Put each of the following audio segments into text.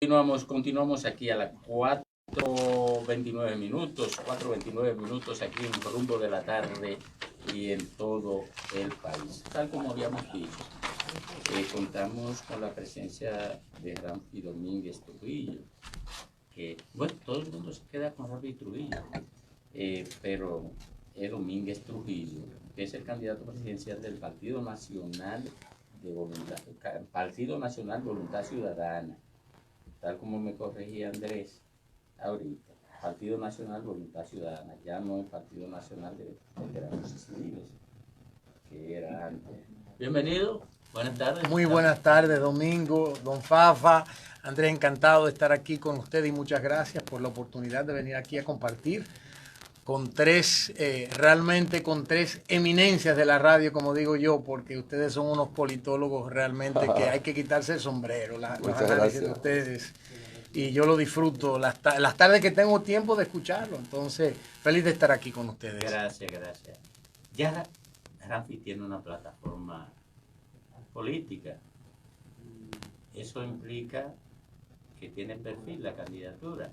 Continuamos aquí a las 4:29 minutos aquí en Rumbo de la Tarde y en todo el país. Tal como habíamos dicho, contamos con la presencia de Ramfi Domínguez Trujillo, que, bueno, todo el mundo se queda con Ramfi Trujillo, pero es Domínguez Trujillo, que es el candidato presidencial del Partido Nacional Voluntad Ciudadana, tal como me corregía Andrés ahorita. Partido Nacional Voluntad Ciudadana, ya no el Partido Nacional de Veteranos Civiles, que era antes. Bienvenido, buenas tardes. Muy buenas tardes, Domingo, don Fafa. Andrés, encantado de estar aquí con usted y muchas gracias por la oportunidad de venir aquí a compartir con realmente con tres eminencias de la radio, como digo yo, porque ustedes son unos politólogos realmente que hay que quitarse el sombrero, los análisis de ustedes. Y yo lo disfruto las tardes que tengo tiempo de escucharlo. Entonces, feliz de estar aquí con ustedes. Gracias. Ya Ramfi tiene una plataforma política. Eso implica que tiene perfil la candidatura,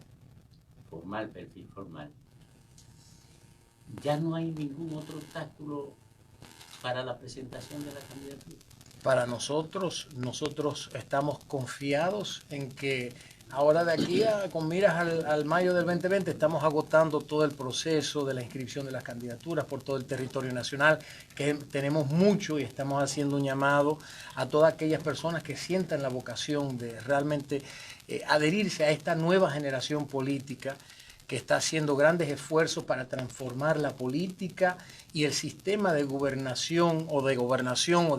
perfil formal. Ya no hay ningún otro obstáculo para la presentación de la candidatura. Para nosotros estamos confiados en que ahora de aquí con miras al mayo del 2020 estamos agotando todo el proceso de la inscripción de las candidaturas por todo el territorio nacional, que tenemos mucho, y estamos haciendo un llamado a todas aquellas personas que sientan la vocación de realmente adherirse a esta nueva generación política que está haciendo grandes esfuerzos para transformar la política y el sistema de gobernación o de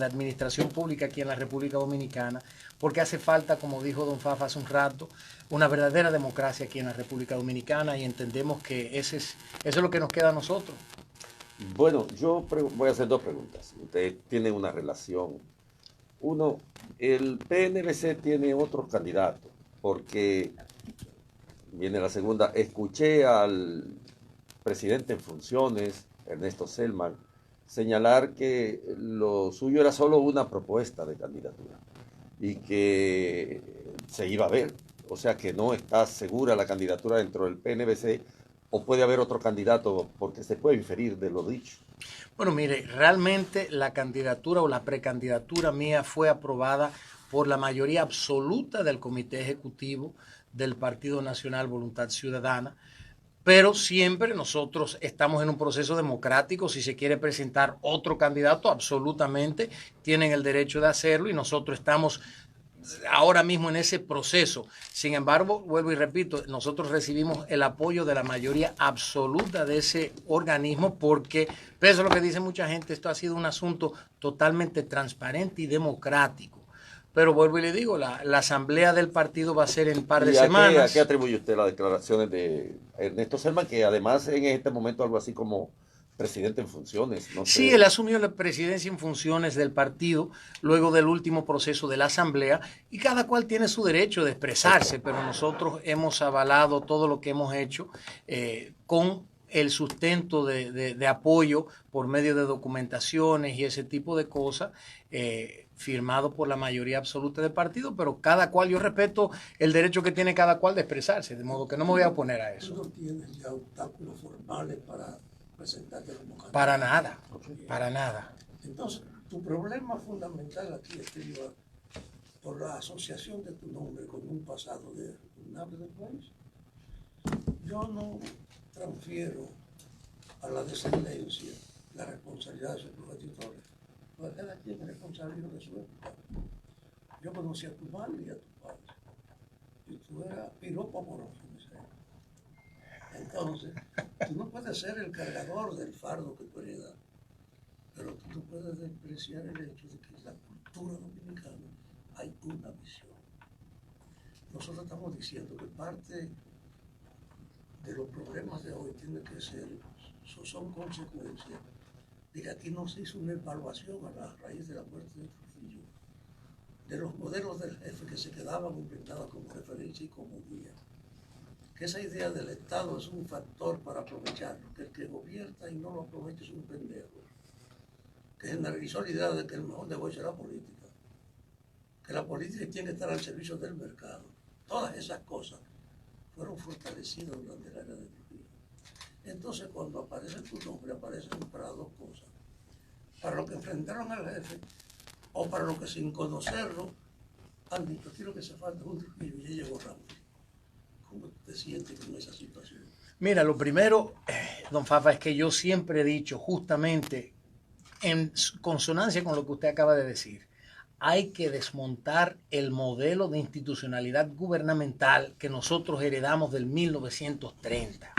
administración pública aquí en la República Dominicana, porque hace falta, como dijo don Fafa hace un rato, una verdadera democracia aquí en la República Dominicana, y entendemos que eso es lo que nos queda a nosotros. Bueno, yo voy a hacer dos preguntas. Ustedes tienen una relación. Uno, el PNVC tiene otros candidatos, porque viene la segunda. Escuché al presidente en funciones, Ernesto Selman, señalar que lo suyo era solo una propuesta de candidatura y que se iba a ver. O sea que no está segura la candidatura dentro del PNVC, o puede haber otro candidato, porque se puede inferir de lo dicho. Bueno, mire, realmente la candidatura o la precandidatura mía fue aprobada por la mayoría absoluta del Comité Ejecutivo del Partido Nacional Voluntad Ciudadana, pero siempre nosotros estamos en un proceso democrático. Si se quiere presentar otro candidato, absolutamente tienen el derecho de hacerlo, y nosotros estamos ahora mismo en ese proceso. Sin embargo, vuelvo y repito, nosotros recibimos el apoyo de la mayoría absoluta de ese organismo, porque, eso es lo que dice mucha gente, esto ha sido un asunto totalmente transparente y democrático. Pero vuelvo y le digo, la asamblea del partido va a ser en un par de semanas. ¿A qué atribuye usted las declaraciones de Ernesto Selman, que además en este momento algo así como presidente en funciones? No sé. Sí, él asumió la presidencia en funciones del partido luego del último proceso de la asamblea, y cada cual tiene su derecho de expresarse, pero nosotros hemos avalado todo lo que hemos hecho con el sustento de apoyo por medio de documentaciones y ese tipo de cosas, firmado por la mayoría absoluta del partido, pero cada cual, yo respeto el derecho que tiene cada cual de expresarse, de modo que no me voy a oponer a eso. ¿Tú no tienes ya obstáculos formales para presentarte como candidato? Para nada, para nada. Entonces, tu problema fundamental aquí estriba por la asociación de tu nombre con un pasado de repugnable del país. Yo no transfiero a la descendencia la responsabilidad de sus progenitores, porque cada quien es responsable de su época. Yo conocí a tu madre y a tu padre, y tú eras piropo amoroso. Entonces, tú no puedes ser el cargador del fardo que tú heredas, pero tú no puedes despreciar el hecho de que en la cultura dominicana hay una visión. Nosotros estamos diciendo que parte de los problemas de hoy tiene que ser, son consecuencias de que aquí no se hizo una evaluación a la raíz de la muerte de Trujillo, de los modelos del jefe que se quedaban inventados como referencia y como guía. Que esa idea del Estado es un factor para aprovecharlo, que el que gobierna y no lo aprovecha es un pendejo, que generalizó la idea de que el mejor negocio es la política, que la política tiene que estar al servicio del mercado. Todas esas cosas fueron fortalecidas durante la era de Trujillo. Entonces, cuando aparece tu nombre, aparecen para dos cosas. Para los que enfrentaron al jefe o para los que sin conocerlo han dicho, aquí lo que se falta es un Trujillo y ya llegó Ramón. ¿Cómo te sientes con esa situación? Mira, lo primero, don Fafa, es que yo siempre he dicho, justamente en consonancia con lo que usted acaba de decir, hay que desmontar el modelo de institucionalidad gubernamental que nosotros heredamos del 1930.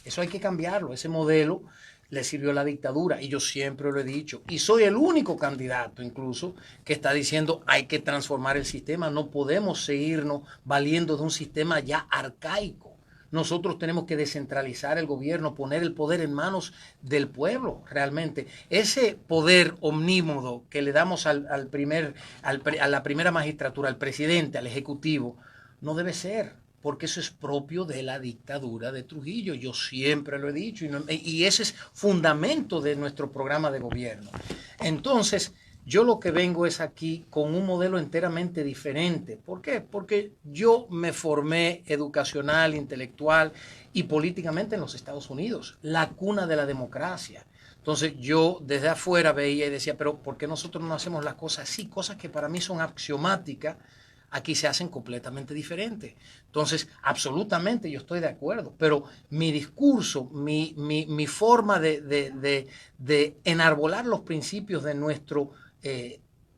Eso hay que cambiarlo. Ese modelo le sirvió a la dictadura y yo siempre lo he dicho. Y soy el único candidato incluso que está diciendo hay que transformar el sistema. No podemos seguirnos valiendo de un sistema ya arcaico. Nosotros tenemos que descentralizar el gobierno, poner el poder en manos del pueblo realmente. Ese poder omnímodo que le damos a la primera magistratura, al presidente, al ejecutivo, no debe ser, porque eso es propio de la dictadura de Trujillo. Yo siempre lo he dicho y ese es fundamento de nuestro programa de gobierno. Entonces, yo lo que vengo es aquí con un modelo enteramente diferente. ¿Por qué? Porque yo me formé educacional, intelectual y políticamente en los Estados Unidos, la cuna de la democracia. Entonces yo desde afuera veía y decía, pero ¿por qué nosotros no hacemos las cosas así? Cosas que para mí son axiomáticas, aquí se hacen completamente diferentes. Entonces, absolutamente yo estoy de acuerdo, pero mi discurso, mi forma de enarbolar los principios de nuestro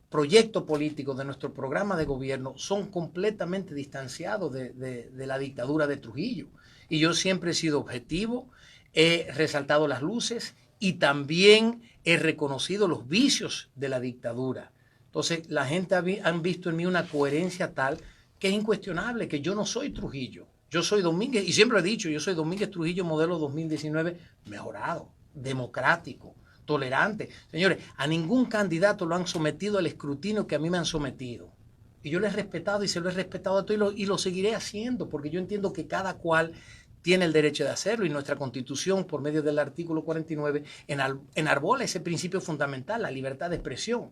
proyecto político, de nuestro programa de gobierno, son completamente distanciados de la dictadura de Trujillo. Y yo siempre he sido objetivo, he resaltado las luces y también he reconocido los vicios de la dictadura. Entonces, la gente han visto en mí una coherencia tal que es incuestionable, que yo no soy Trujillo. Yo soy Domínguez, y siempre he dicho, yo soy Domínguez Trujillo modelo 2019 mejorado, democrático, tolerante. Señores, a ningún candidato lo han sometido al escrutinio que a mí me han sometido. Y yo lo he respetado y se lo he respetado a todo y lo seguiré haciendo, porque yo entiendo que cada cual tiene el derecho de hacerlo y nuestra Constitución, por medio del artículo 49, enarbola ese principio fundamental, la libertad de expresión.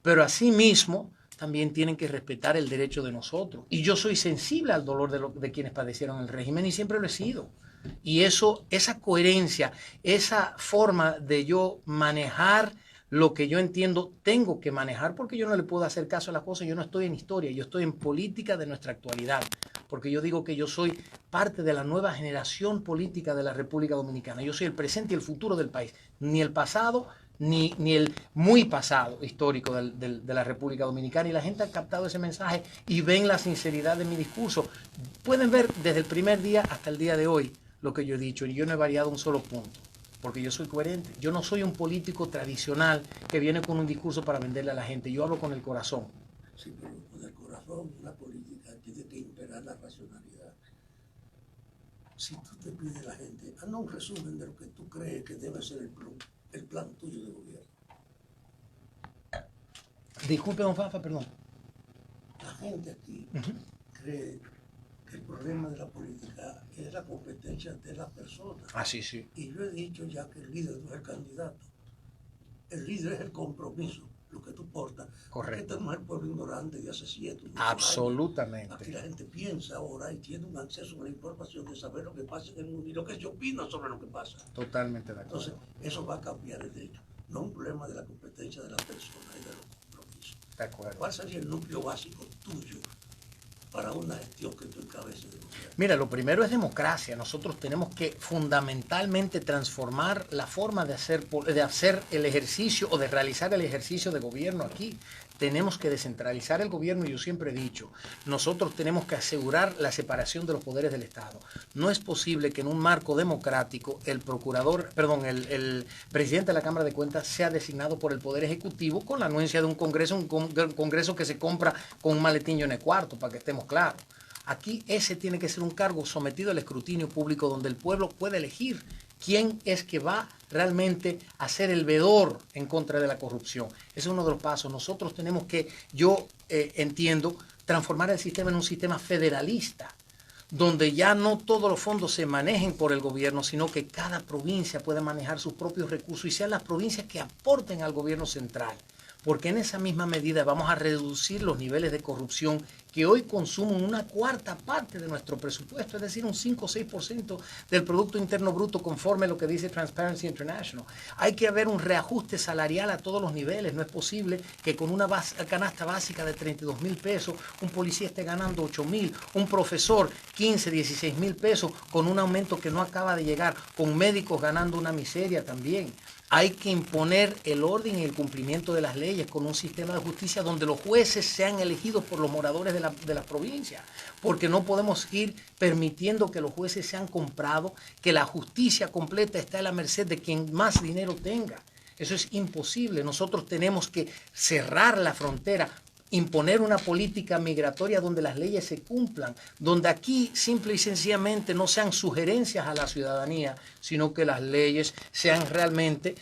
Pero asimismo también tienen que respetar el derecho de nosotros. Y yo soy sensible al dolor de quienes padecieron el régimen y siempre lo he sido. Y esa coherencia, esa forma de yo manejar lo que yo entiendo tengo que manejar, porque yo no le puedo hacer caso a las cosas. Yo no estoy en historia, yo estoy en política de nuestra actualidad, porque yo digo que yo soy parte de la nueva generación política de la República Dominicana. Yo soy el presente y el futuro del país, ni el pasado ni el muy pasado histórico de la República Dominicana. Y la gente ha captado ese mensaje y ven la sinceridad de mi discurso. Pueden ver desde el primer día hasta el día de hoy lo que yo he dicho, y yo no he variado un solo punto, porque yo soy coherente. Yo no soy un político tradicional que viene con un discurso para venderle a la gente. Yo hablo con el corazón. Sí, pero con el corazón la política tiene que imperar la racionalidad. Si tú te pides a la gente, haznos un resumen de lo que tú crees que debe ser el plan tuyo de gobierno. Disculpe, don Fafa, perdón. La gente aquí cree que el problema de la política es la competencia de las personas. Ah, sí, sí. Y yo he dicho ya que el líder no es el candidato. El líder es el compromiso, lo que tú portas. Correcto. Este no es el pueblo ignorante de hace 7 años. Absolutamente. Aquí la gente piensa ahora y tiene un acceso a la información de saber lo que pasa en el mundo y lo que se opina sobre lo que pasa. Totalmente de acuerdo. Entonces, eso va a cambiar el hecho. No es un problema de la competencia de la persona y de los compromisos. De acuerdo. ¿Cuál sería el núcleo básico tuyo para una gestión que tú encabeces de gobierno? Mira, lo primero es democracia. Nosotros tenemos que fundamentalmente transformar la forma de hacer el ejercicio o de realizar el ejercicio de gobierno aquí. Tenemos que descentralizar el gobierno y yo siempre he dicho, nosotros tenemos que asegurar la separación de los poderes del Estado. No es posible que en un marco democrático el presidente de la Cámara de Cuentas sea designado por el Poder Ejecutivo con la anuencia de un Congreso que se compra con un maletín en el cuarto, para que estemos claros. Aquí ese tiene que ser un cargo sometido al escrutinio público donde el pueblo puede elegir quién es que va realmente a ser el veedor en contra de la corrupción. Ese es uno de los pasos. Nosotros tenemos que, yo entiendo, transformar el sistema en un sistema federalista, donde ya no todos los fondos se manejen por el gobierno, sino que cada provincia pueda manejar sus propios recursos y sean las provincias que aporten al gobierno central. Porque en esa misma medida vamos a reducir los niveles de corrupción que hoy consumen una cuarta parte de nuestro presupuesto, es decir, un 5 o 6% del Producto Interno Bruto, conforme a lo que dice Transparency International. Hay que haber un reajuste salarial a todos los niveles. No es posible que con una canasta básica de 32,000 pesos, un policía esté ganando 8,000, un profesor 15, 16,000 pesos, con un aumento que no acaba de llegar, con médicos ganando una miseria también. Hay que imponer el orden y el cumplimiento de las leyes con un sistema de justicia donde los jueces sean elegidos por los moradores de las provincias, porque no podemos ir permitiendo que los jueces sean comprados, que la justicia completa está a la merced de quien más dinero tenga. Eso es imposible. Nosotros tenemos que cerrar la frontera, imponer una política migratoria donde las leyes se cumplan, donde aquí simple y sencillamente no sean sugerencias a la ciudadanía, sino que las leyes sean realmente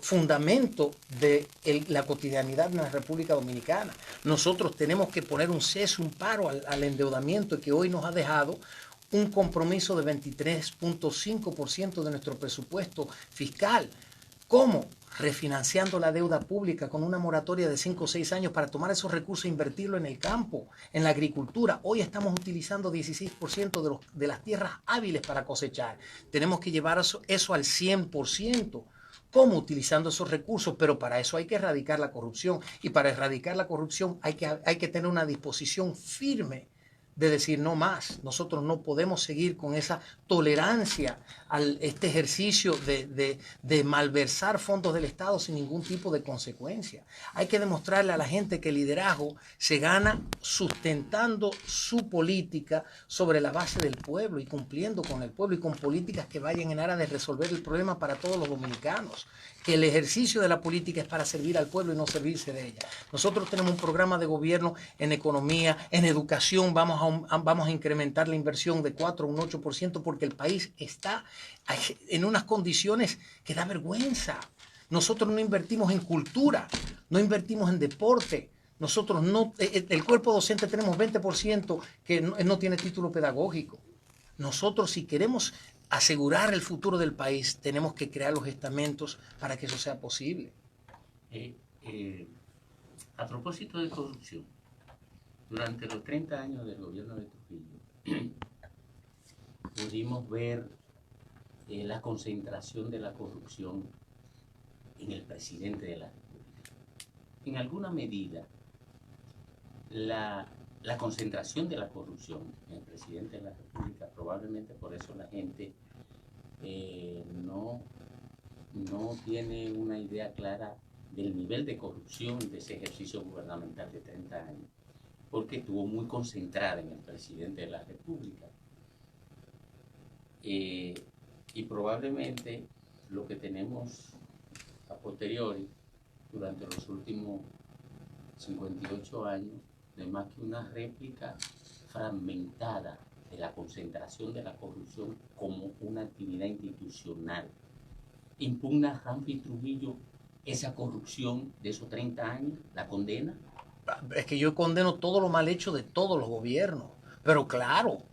fundamento de la cotidianidad en la República Dominicana. Nosotros tenemos que poner un cese, un paro al endeudamiento que hoy nos ha dejado un compromiso de 23.5% de nuestro presupuesto fiscal. ¿Cómo? Refinanciando la deuda pública con una moratoria de 5 o 6 años para tomar esos recursos e invertirlo en el campo, en la agricultura. Hoy estamos utilizando 16% de las tierras hábiles para cosechar. Tenemos que llevar eso al 100%. ¿Cómo? Utilizando esos recursos, pero para eso hay que erradicar la corrupción. Y para erradicar la corrupción hay que tener una disposición firme de decir no más. Nosotros no podemos seguir con esa tolerancia a este ejercicio de malversar fondos del Estado sin ningún tipo de consecuencia. Hay que demostrarle a la gente que el liderazgo se gana sustentando su política sobre la base del pueblo y cumpliendo con el pueblo y con políticas que vayan en aras de resolver el problema para todos los dominicanos. Que el ejercicio de la política es para servir al pueblo y no servirse de ella. Nosotros tenemos un programa de gobierno en economía, en educación, vamos a incrementar la inversión de 4 a un 8% porque el país está en unas condiciones que da vergüenza. Nosotros no invertimos en cultura, no invertimos en deporte. Nosotros no, el cuerpo docente tenemos 20% que no tiene título pedagógico. Nosotros, si queremos asegurar el futuro del país, tenemos que crear los estamentos para que eso sea posible. A propósito de corrupción, durante los 30 años del gobierno de Trujillo, pudimos ver la concentración de la corrupción en el presidente de la República. En alguna medida, la concentración de la corrupción en el presidente de la República, probablemente por eso la gente no tiene una idea clara del nivel de corrupción de ese ejercicio gubernamental de 30 años, porque estuvo muy concentrada en el presidente de la República. Y probablemente lo que tenemos a posteriori, durante los últimos 58 años, no es más que una réplica fragmentada de la concentración de la corrupción como una actividad institucional. ¿Impugna Ramfi Trujillo esa corrupción de esos 30 años? ¿La condena? Es que yo condeno todo lo mal hecho de todos los gobiernos, pero claro,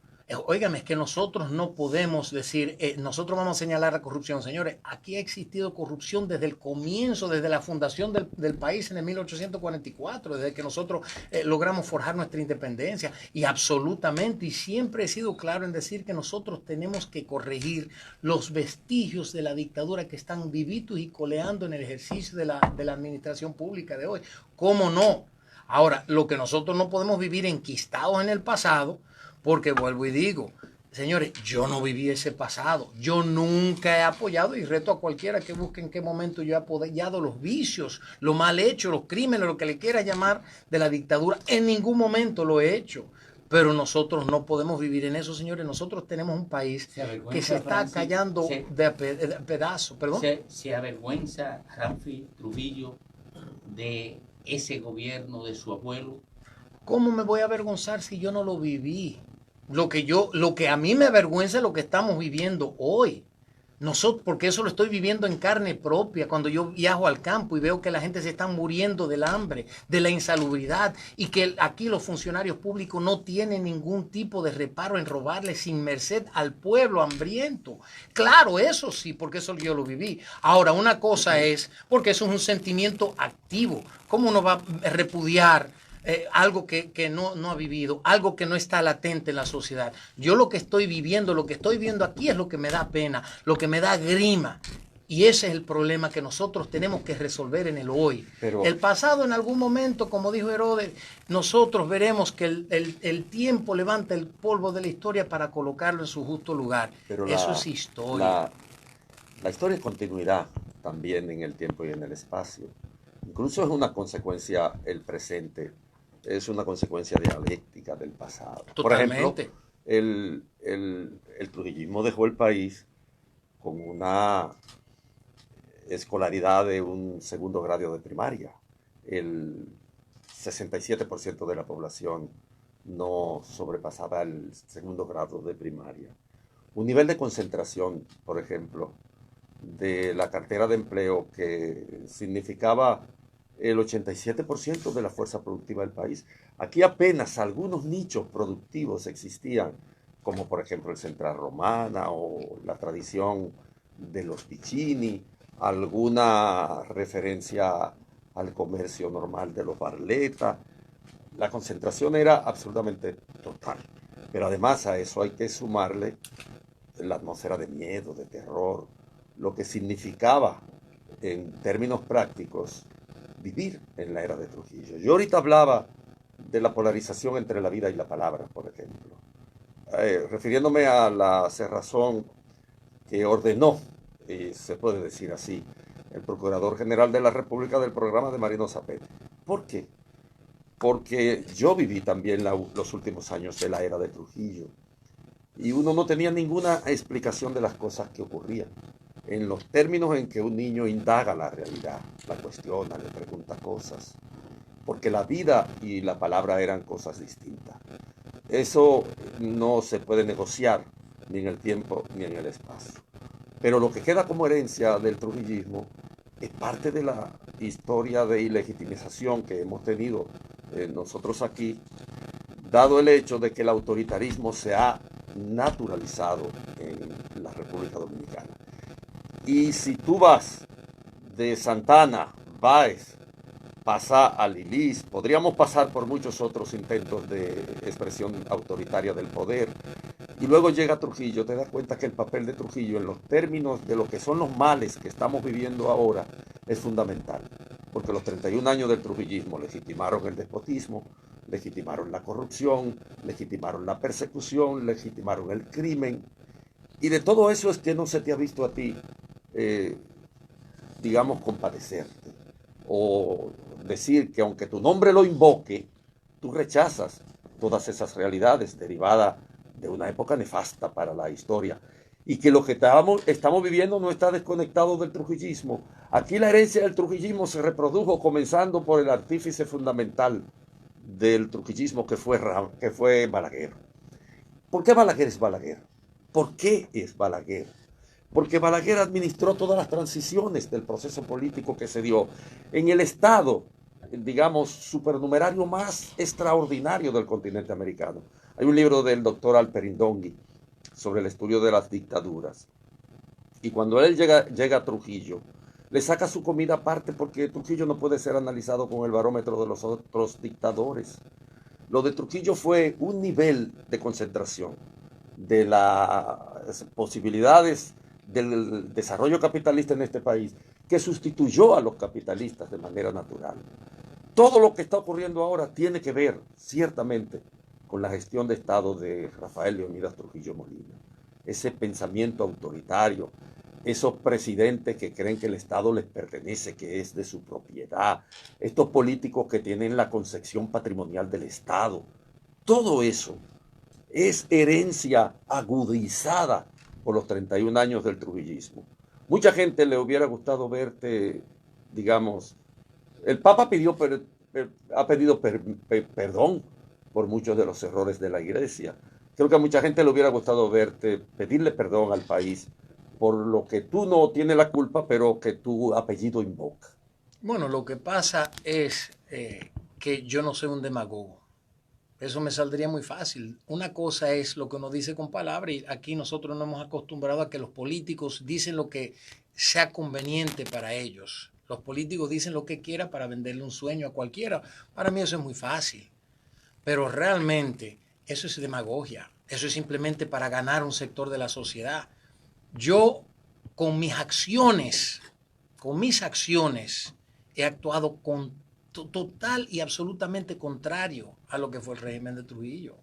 óigame, es que nosotros no podemos decir, nosotros vamos a señalar la corrupción. Señores, aquí ha existido corrupción desde el comienzo, desde la fundación del país en el 1844, desde que nosotros logramos forjar nuestra independencia, y absolutamente, y siempre he sido claro en decir que nosotros tenemos que corregir los vestigios de la dictadura que están vivitos y coleando en el ejercicio de la administración pública de hoy. ¿Cómo no? Ahora, lo que nosotros no podemos vivir enquistados en el pasado, porque vuelvo y digo, señores, yo no viví ese pasado. Yo nunca he apoyado, y reto a cualquiera que busque en qué momento yo he apoyado los vicios, lo mal hecho, los crímenes, lo que le quiera llamar de la dictadura. En ningún momento lo he hecho. Pero nosotros no podemos vivir en eso, señores. Nosotros tenemos un país que se está callando de pedazos. ¿Perdón? ¿Se avergüenza Ramfi Trujillo de ese gobierno de su abuelo? ¿Cómo me voy a avergonzar si yo no lo viví? Lo que a mí me avergüenza es lo que estamos viviendo hoy. Nosotros, porque eso lo estoy viviendo en carne propia, cuando yo viajo al campo y veo que la gente se está muriendo del hambre, de la insalubridad, y que aquí los funcionarios públicos no tienen ningún tipo de reparo en robarle sin merced al pueblo hambriento. Claro, eso sí, porque eso yo lo viví. Ahora, una cosa es, porque eso es un sentimiento activo. ¿Cómo uno va a repudiar algo que no ha vivido, algo que no está latente en la sociedad. Yo lo que estoy viviendo, lo que estoy viendo aquí es lo que me da pena, lo que me da grima. Y ese es el problema que nosotros tenemos que resolver en el hoy. Pero, el pasado, en algún momento, como dijo Herodes, nosotros veremos que el tiempo levanta el polvo de la historia para colocarlo en su justo lugar. pero Eso es historia. la historia continuará también en el tiempo y en el espacio. Incluso es una consecuencia, el presente, es una consecuencia dialéctica del pasado. Totalmente. Por ejemplo, el trujillismo dejó el país con una escolaridad de un segundo grado de primaria. El 67% de la población no sobrepasaba el segundo grado de primaria. Un nivel de concentración, por ejemplo, de la cartera de empleo que significaba el 87% de la fuerza productiva del país. Aquí apenas algunos nichos productivos existían, como por ejemplo el Central Romana o la tradición de los Piccini, alguna referencia al comercio normal de los Barletta. La concentración era absolutamente total. Pero además a eso hay que sumarle la atmósfera de miedo, de terror, lo que significaba en términos prácticos vivir en la era de Trujillo. Yo ahorita hablaba de la polarización entre la vida y la palabra, por ejemplo, refiriéndome a la cerrazón que ordenó, y se puede decir así, el Procurador General de la República del programa de Marino Zapete. ¿Por qué? Porque yo viví también los últimos años de la era de Trujillo y uno no tenía ninguna explicación de las cosas que ocurrían en los términos en que un niño indaga la realidad, la cuestiona, le pregunta cosas, porque la vida y la palabra eran cosas distintas. Eso no se puede negociar ni en el tiempo ni en el espacio. Pero lo que queda como herencia del trujillismo es parte de la historia de ilegitimización que hemos tenido nosotros aquí, dado el hecho de que el autoritarismo se ha naturalizado en la República Dominicana. Y si tú vas de Santana, Báez, pasa a Lilis, podríamos pasar por muchos otros intentos de expresión autoritaria del poder, y luego llega Trujillo, te das cuenta que el papel de Trujillo en los términos de lo que son los males que estamos viviendo ahora es fundamental, porque los 31 años del trujillismo legitimaron el despotismo, legitimaron la corrupción, legitimaron la persecución, legitimaron el crimen, y de todo eso es que no se te ha visto a ti, digamos, compadecerte, o decir que aunque tu nombre lo invoque, tú rechazas todas esas realidades derivadas de una época nefasta para la historia, y que lo que estamos viviendo no está desconectado del trujillismo. Aquí la herencia del trujillismo se reprodujo comenzando por el artífice fundamental del trujillismo que fue Balaguer. ¿Por qué Balaguer es Balaguer? ¿Por qué es Balaguer? Porque Balaguer administró todas las transiciones del proceso político que se dio en el estado, digamos, supernumerario más extraordinario del continente americano. Hay un libro del doctor Alperin Dongui sobre el estudio de las dictaduras. Y cuando él llega a Trujillo, le saca su comida aparte porque Trujillo no puede ser analizado con el barómetro de los otros dictadores. Lo de Trujillo fue un nivel de concentración de las posibilidades del desarrollo capitalista en este país que sustituyó a los capitalistas de manera natural. Todo lo que está ocurriendo ahora tiene que ver, ciertamente, con la gestión de Estado de Rafael Leónidas Trujillo Molina. Ese pensamiento autoritario, esos presidentes que creen que el Estado les pertenece, que es de su propiedad, estos políticos que tienen la concepción patrimonial del Estado, todo eso es herencia agudizada por los 31 años del trujillismo. Mucha gente le hubiera gustado verte, digamos, el Papa ha pedido perdón por muchos de los errores de la Iglesia. Creo que a mucha gente le hubiera gustado verte pedirle perdón al país por lo que tú no tienes la culpa, pero que tu apellido invoca. Bueno, lo que pasa es que yo no soy un demagogo. Eso me saldría muy fácil. Una cosa es lo que uno dice con palabras y aquí nosotros nos hemos acostumbrado a que los políticos dicen lo que sea conveniente para ellos. Los políticos dicen lo que quieran para venderle un sueño a cualquiera. Para mí eso es muy fácil. Pero realmente eso es demagogia. Eso es simplemente para ganar un sector de la sociedad. Yo con mis acciones, he actuado con total y absolutamente contrario a lo que fue el régimen de Trujillo.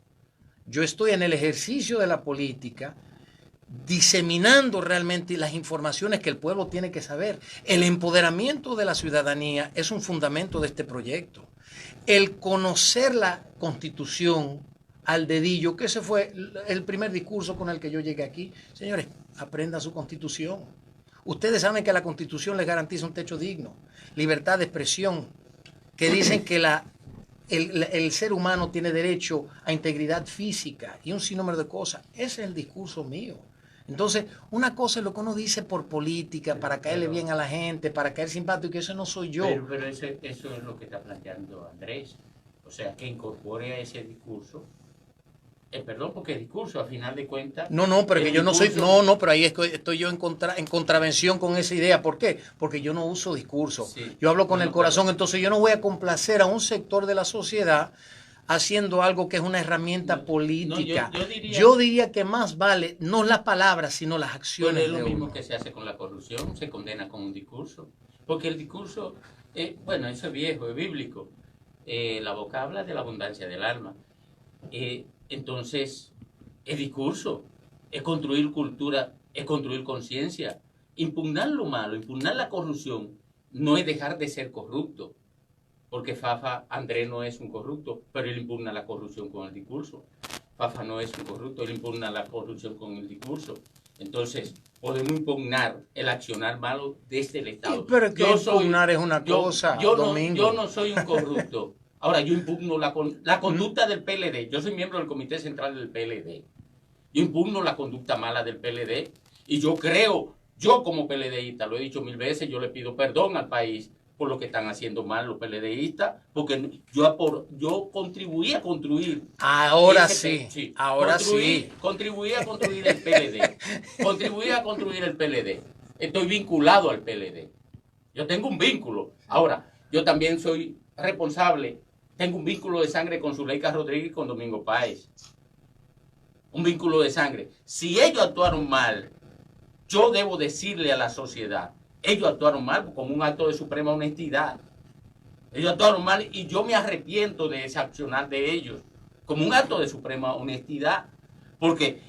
Yo estoy en el ejercicio de la política diseminando realmente las informaciones que el pueblo tiene que saber. El empoderamiento de la ciudadanía es un fundamento de este proyecto. El conocer la Constitución al dedillo, que ese fue el primer discurso con el que yo llegué aquí. Señores, aprendan su Constitución. Ustedes saben que la Constitución les garantiza un techo digno, libertad de expresión, que dicen que el ser humano tiene derecho a integridad física y un sinnúmero de cosas. Ese es el discurso mío. Entonces, una cosa es lo que uno dice por política, para caerle bien a la gente, para caer simpático, y eso no soy yo. Pero eso es lo que está planteando Andrés. O sea, que incorpore a ese discurso. Perdón, porque el discurso, a final de cuentas... No, pero que yo no soy... No, pero ahí estoy yo en contravención con esa idea. ¿Por qué? Porque yo no uso discurso. Sí. Yo hablo con el corazón, entonces yo no voy a complacer a un sector de la sociedad haciendo algo que es una herramienta política. Yo diría que más vale no las palabras, sino las acciones. Pero es lo mismo que se hace con la corrupción, se condena con un discurso. Porque el discurso, bueno, eso es viejo, es bíblico. La boca habla de la abundancia del alma. Entonces, el discurso es construir cultura, es construir conciencia. Impugnar lo malo, impugnar la corrupción, no es dejar de ser corrupto. Porque Fafa Andrés no es un corrupto, pero él impugna la corrupción con el discurso. Fafa no es un corrupto, él impugna la corrupción con el discurso. Entonces, podemos impugnar el accionar malo desde el Estado. Pero es que impugnar es una cosa, Domingo. Yo no soy un corrupto. Ahora, yo impugno la conducta del PLD. Yo soy miembro del Comité Central del PLD. Yo impugno la conducta mala del PLD. Y yo creo, yo como PLDista, lo he dicho 1000 veces, yo le pido perdón al país por lo que están haciendo mal los PLDistas, porque yo contribuí a construir. Ahora sí, ahora sí. Contribuí a construir el PLD. Contribuí a construir el PLD. Estoy vinculado al PLD. Yo tengo un vínculo. Ahora, yo también soy responsable. Tengo un vínculo de sangre con Zuleika Rodríguez y con Domingo Páez. Un vínculo de sangre. Si ellos actuaron mal, yo debo decirle a la sociedad, ellos actuaron mal como un acto de suprema honestidad. Ellos actuaron mal y yo me arrepiento de ese accionar de ellos como un acto de suprema honestidad. Porque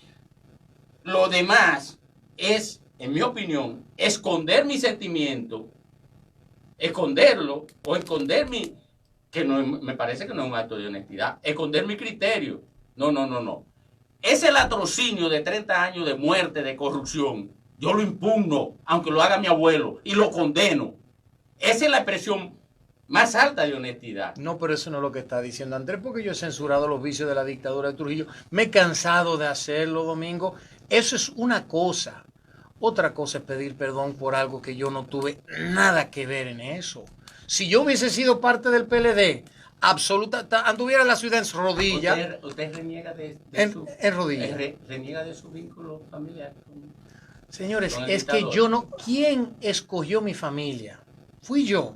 lo demás es, en mi opinión, esconder mi sentimiento, esconderlo o esconder que no, me parece que no es un acto de honestidad, esconder mi criterio. No. Es el latrocinio de 30 años de muerte, de corrupción. Yo lo impugno, aunque lo haga mi abuelo, y lo condeno. Esa es la expresión más alta de honestidad. No, pero eso no es lo que está diciendo Andrés, porque yo he censurado los vicios de la dictadura de Trujillo. Me he cansado de hacerlo, Domingo. Eso es una cosa. Otra cosa es pedir perdón por algo que yo no tuve nada que ver en eso. Si yo hubiese sido parte del PLD, anduviera la ciudad en rodillas. ¿Usted reniega en rodillas? ¿Reniega de su vínculo familiar? Señores, es que yo no... ¿Quién escogió mi familia? Fui yo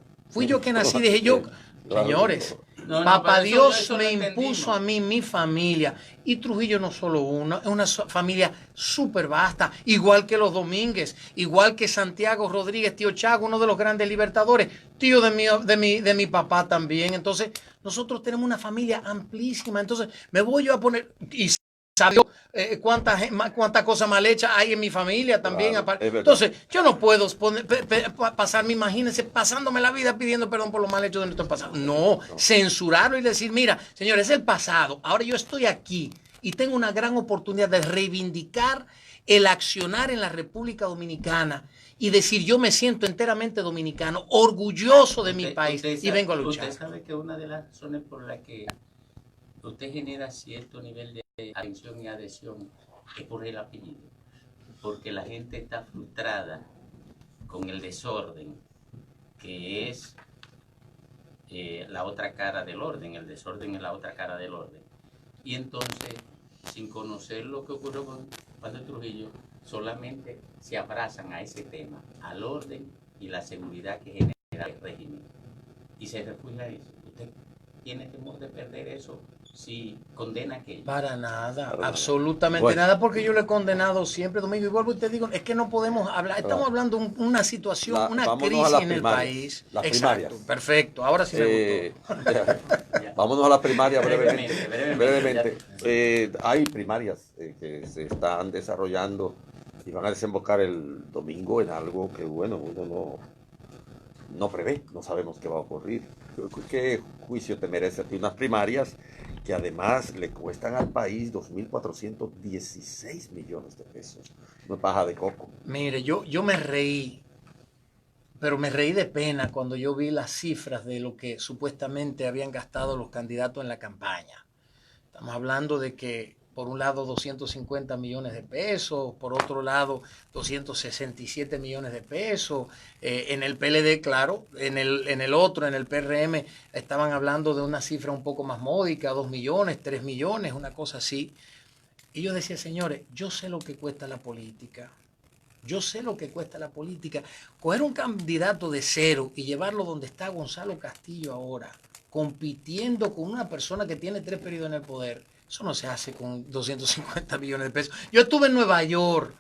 que nací, dije yo... Señores, Papá Dios me impuso a mí mi familia. Y Trujillo no solo uno, es una familia súper vasta, igual que los Domínguez, igual que Santiago Rodríguez, tío Chago, uno de los grandes libertadores, tío de mi papá también. Entonces, nosotros tenemos una familia amplísima. Entonces, me voy yo a poner... ¿Sabe cuántas cosas mal hechas hay en mi familia también? Claro, entonces, yo no puedo pasarme, imagínense, pasándome la vida pidiendo perdón por lo mal hecho de nuestro pasado. No, censurarlo y decir, mira, señores, es el pasado. Ahora yo estoy aquí y tengo una gran oportunidad de reivindicar el accionar en la República Dominicana y decir, yo me siento enteramente dominicano, orgulloso de mi país y vengo a luchar. Usted sabe que una de las razones por las que usted genera cierto nivel de atención y adhesión es por el apellido, porque la gente está frustrada con el desorden, que es la otra cara del orden. El desorden es la otra cara del orden. Y entonces, sin conocer lo que ocurrió con Padre Trujillo, solamente se abrazan a ese tema, al orden y la seguridad que genera el régimen y se refugia a eso. ¿Usted tiene temor de perder eso si condena aquello? Para nada, Para nada. absolutamente Bueno. nada, porque yo lo he condenado siempre, Domingo. Y vuelvo y te digo, es que no podemos hablar, estamos hablando de una situación, una Vámonos a crisis las en el primarias. país. Las Exacto, primarias. perfecto, ahora sí me gustó. Vámonos a la primaria brevemente. Brevemente. Hay primarias que se están desarrollando y van a desembocar el domingo en algo que, bueno, uno no prevé, no sabemos qué va a ocurrir. ¿Qué juicio te merece a ti unas primarias que además le cuestan al país 2.416 millones de pesos? Una paja de coco. Mire, yo me reí, pero me reí de pena cuando yo vi las cifras de lo que supuestamente habían gastado los candidatos en la campaña. Estamos hablando de que, por un lado, 250 millones de pesos, por otro lado, 267 millones de pesos. En el PLD, claro, en el otro, en el PRM, estaban hablando de una cifra un poco más módica, 2 millones, 3 millones, una cosa así. Y yo decía, señores, yo sé lo que cuesta la política. Yo sé lo que cuesta la política. Coger un candidato de cero y llevarlo donde está Gonzalo Castillo ahora, compitiendo con una persona que tiene 3 periodos en el poder, eso no se hace con 250 millones de pesos. Yo estuve en Nueva York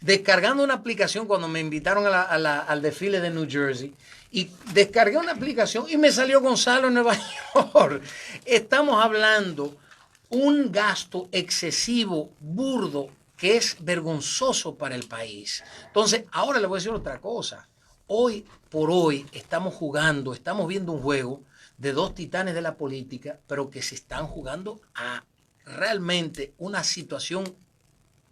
descargando una aplicación cuando me invitaron al desfile de New Jersey y descargué una aplicación y me salió Gonzalo en Nueva York. Estamos hablando un gasto excesivo, burdo, que es vergonzoso para el país. Entonces, ahora le voy a decir otra cosa. Hoy por hoy estamos jugando, estamos viendo un juego de dos titanes de la política, pero que se están jugando a realmente una situación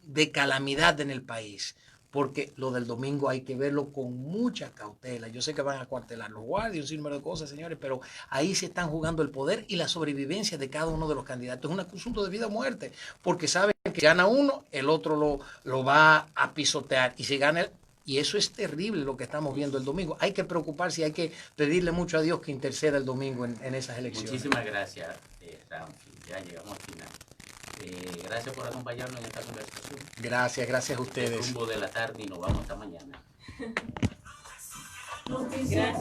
de calamidad en el país. Porque lo del domingo hay que verlo con mucha cautela. Yo sé que van a cuartelar los guardias, un sinnúmero de cosas, señores, pero ahí se están jugando el poder y la sobrevivencia de cada uno de los candidatos. Es un asunto de vida o muerte, porque saben que gana uno, el otro lo va a pisotear. Y si gana y eso es terrible lo que estamos viendo el domingo. Hay que preocuparse y hay que pedirle mucho a Dios que interceda el domingo en esas elecciones. Muchísimas gracias, Ramfi. Ya llegamos al final. Gracias por acompañarnos en esta conversación. Gracias a ustedes. El rumbo de la tarde y nos vamos hasta mañana. Gracias.